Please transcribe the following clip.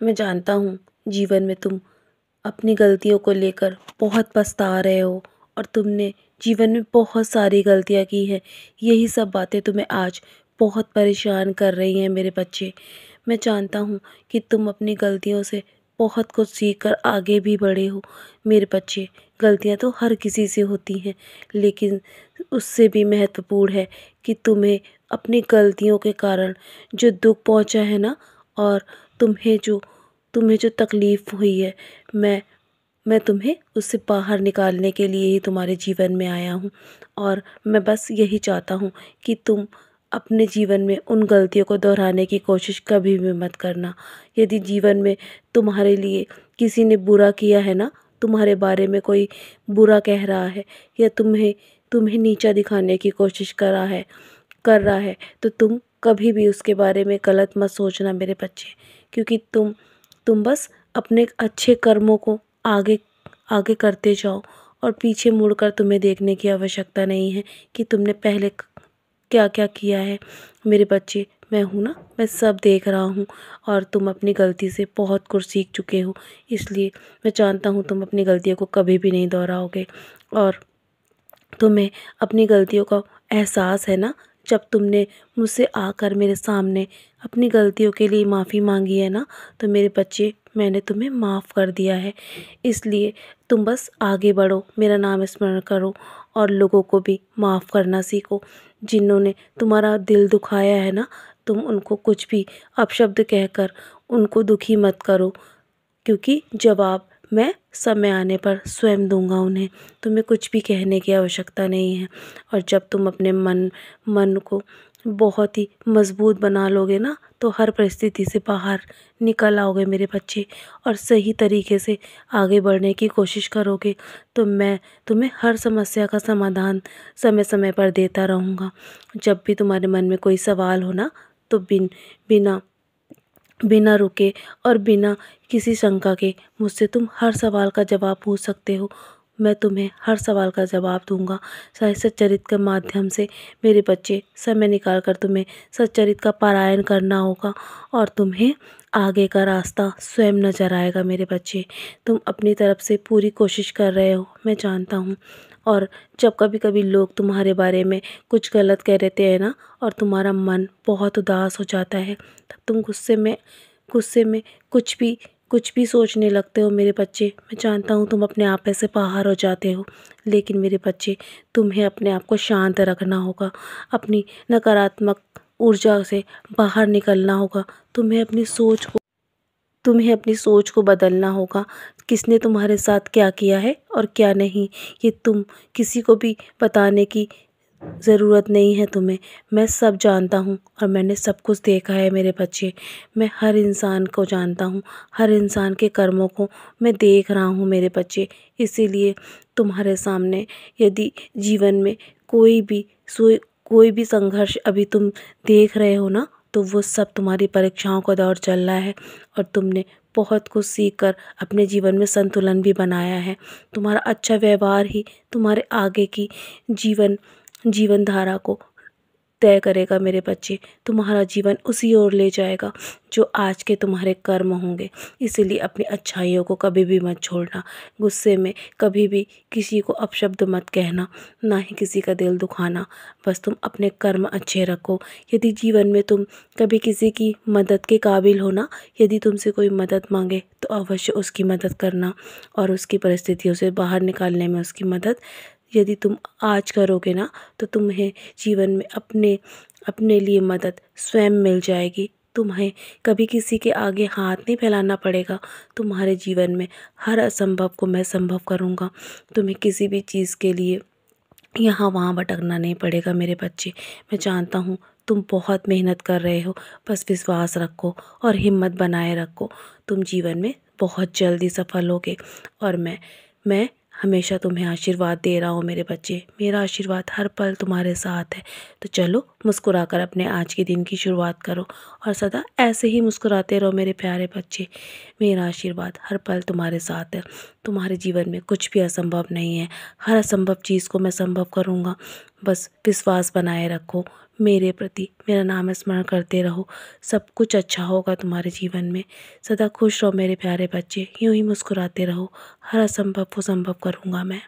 मैं जानता हूँ जीवन में तुम अपनी गलतियों को लेकर बहुत पछता रहे हो और तुमने जीवन में बहुत सारी गलतियाँ की हैं। यही सब बातें तुम्हें आज बहुत परेशान कर रही हैं मेरे बच्चे। मैं जानता हूँ कि तुम अपनी गलतियों से बहुत कुछ सीख कर आगे भी बढ़े हो मेरे बच्चे। गलतियाँ तो हर किसी से होती हैं, लेकिन उससे भी महत्वपूर्ण है कि तुम्हें अपनी गलतियों के कारण जो दुःख पहुँचा है ना, और तुम्हें जो तुम्हें जो तकलीफ़ हुई है, मैं तुम्हें उससे बाहर निकालने के लिए ही तुम्हारे जीवन में आया हूँ। और मैं बस यही चाहता हूँ कि तुम अपने जीवन में उन गलतियों को दोहराने की कोशिश कभी भी मत करना। यदि जीवन में तुम्हारे लिए किसी ने बुरा किया है ना, तुम्हारे बारे में कोई बुरा कह रहा है या तुम्हें तुम्हें नीचा दिखाने की कोशिश कर रहा है, तो तुम कभी भी उसके बारे में गलत मत सोचना मेरे बच्चे। क्योंकि तुम बस अपने अच्छे कर्मों को आगे आगे करते जाओ और पीछे मुड़कर तुम्हें देखने की आवश्यकता नहीं है कि तुमने पहले क्या क्या किया है मेरे बच्चे। मैं हूँ ना, मैं सब देख रहा हूँ और तुम अपनी गलती से बहुत कुछ सीख चुके हो, इसलिए मैं जानता हूँ तुम अपनी गलतियों को कभी भी नहीं दोहराओगे। और तुम्हें अपनी गलतियों का एहसास है ना, जब तुमने मुझसे आकर मेरे सामने अपनी गलतियों के लिए माफ़ी मांगी है ना, तो मेरे बच्चे मैंने तुम्हें माफ़ कर दिया है। इसलिए तुम बस आगे बढ़ो, मेरा नाम स्मरण करो और लोगों को भी माफ़ करना सीखो। जिन्होंने तुम्हारा दिल दुखाया है ना, तुम उनको कुछ भी अपशब्द कहकर उनको दुखी मत करो, क्योंकि जवाब मैं समय आने पर स्वयं दूंगा उन्हें। तुम्हें कुछ भी कहने की आवश्यकता नहीं है। और जब तुम अपने मन को बहुत ही मजबूत बना लोगे ना, तो हर परिस्थिति से बाहर निकल आओगे मेरे बच्चे और सही तरीके से आगे बढ़ने की कोशिश करोगे। तो मैं तुम्हें हर समस्या का समाधान समय समय पर देता रहूँगा। जब भी तुम्हारे मन में कोई सवाल हो ना, तो बिना बिना रुके और बिना किसी शंका के मुझसे तुम हर सवाल का जवाब पूछ सकते हो। मैं तुम्हें हर सवाल का जवाब दूंगा सच्चरित्र के माध्यम से। मेरे बच्चे, समय निकाल कर तुम्हें सच्चरित्र का पारायण करना होगा और तुम्हें आगे का रास्ता स्वयं नजर आएगा मेरे बच्चे। तुम अपनी तरफ से पूरी कोशिश कर रहे हो, मैं जानता हूँ। और जब कभी कभी लोग तुम्हारे बारे में कुछ गलत कह देते हैं ना, और तुम्हारा मन बहुत उदास हो जाता है, तब तुम गुस्से में कुछ भी सोचने लगते हो मेरे बच्चे। मैं जानता हूँ तुम अपने आप से बाहर हो जाते हो, लेकिन मेरे बच्चे, तुम्हें अपने आप को शांत रखना होगा। अपनी नकारात्मक ऊर्जा से बाहर निकलना होगा। तुम्हें अपनी सोच को बदलना होगा। किसने तुम्हारे साथ क्या किया है और क्या नहीं, ये तुम किसी को भी बताने की ज़रूरत नहीं है तुम्हें। मैं सब जानता हूँ और मैंने सब कुछ देखा है मेरे बच्चे। मैं हर इंसान को जानता हूँ, हर इंसान के कर्मों को मैं देख रहा हूँ मेरे बच्चे। इसीलिए तुम्हारे सामने यदि जीवन में कोई भी संघर्ष अभी तुम देख रहे हो ना, तो वो सब तुम्हारी परीक्षाओं का दौर चल रहा है और तुमने बहुत कुछ सीख कर अपने जीवन में संतुलन भी बनाया है। तुम्हारा अच्छा व्यवहार ही तुम्हारे आगे की जीवन धारा को तय करेगा मेरे बच्चे। तुम्हारा जीवन उसी ओर ले जाएगा जो आज के तुम्हारे कर्म होंगे। इसीलिए अपनी अच्छाइयों को कभी भी मत छोड़ना। गुस्से में कभी भी किसी को अपशब्द मत कहना, ना ही किसी का दिल दुखाना। बस तुम अपने कर्म अच्छे रखो। यदि जीवन में तुम कभी किसी की मदद के काबिल हो ना, यदि तुमसे कोई मदद मांगे तो अवश्य उसकी मदद करना और उसकी परिस्थितियों से बाहर निकालने में उसकी मदद यदि तुम आज करोगे ना, तो तुम्हें जीवन में अपने अपने लिए मदद स्वयं मिल जाएगी। तुम्हें कभी किसी के आगे हाथ नहीं फैलाना पड़ेगा। तुम्हारे जीवन में हर असंभव को मैं संभव करूँगा। तुम्हें किसी भी चीज़ के लिए यहाँ वहाँ भटकना नहीं पड़ेगा मेरे बच्चे। मैं जानता हूँ तुम बहुत मेहनत कर रहे हो, बस विश्वास रखो और हिम्मत बनाए रखो। तुम जीवन में बहुत जल्दी सफल होगे और मैं हमेशा तुम्हें आशीर्वाद दे रहा हूँ मेरे बच्चे। मेरा आशीर्वाद हर पल तुम्हारे साथ है। तो चलो, मुस्कुराकर अपने आज के दिन की शुरुआत करो और सदा ऐसे ही मुस्कुराते रहो मेरे प्यारे बच्चे। मेरा आशीर्वाद हर पल तुम्हारे साथ है। तुम्हारे जीवन में कुछ भी असंभव नहीं है। हर असंभव चीज़ को मैं संभव करूँगा। बस विश्वास बनाए रखो मेरे प्रति, मेरा नाम स्मरण करते रहो। सब कुछ अच्छा होगा तुम्हारे जीवन में। सदा खुश रहो मेरे प्यारे बच्चे, यूँ ही मुस्कुराते रहो। हर असंभव को संभव करूँगा मैं।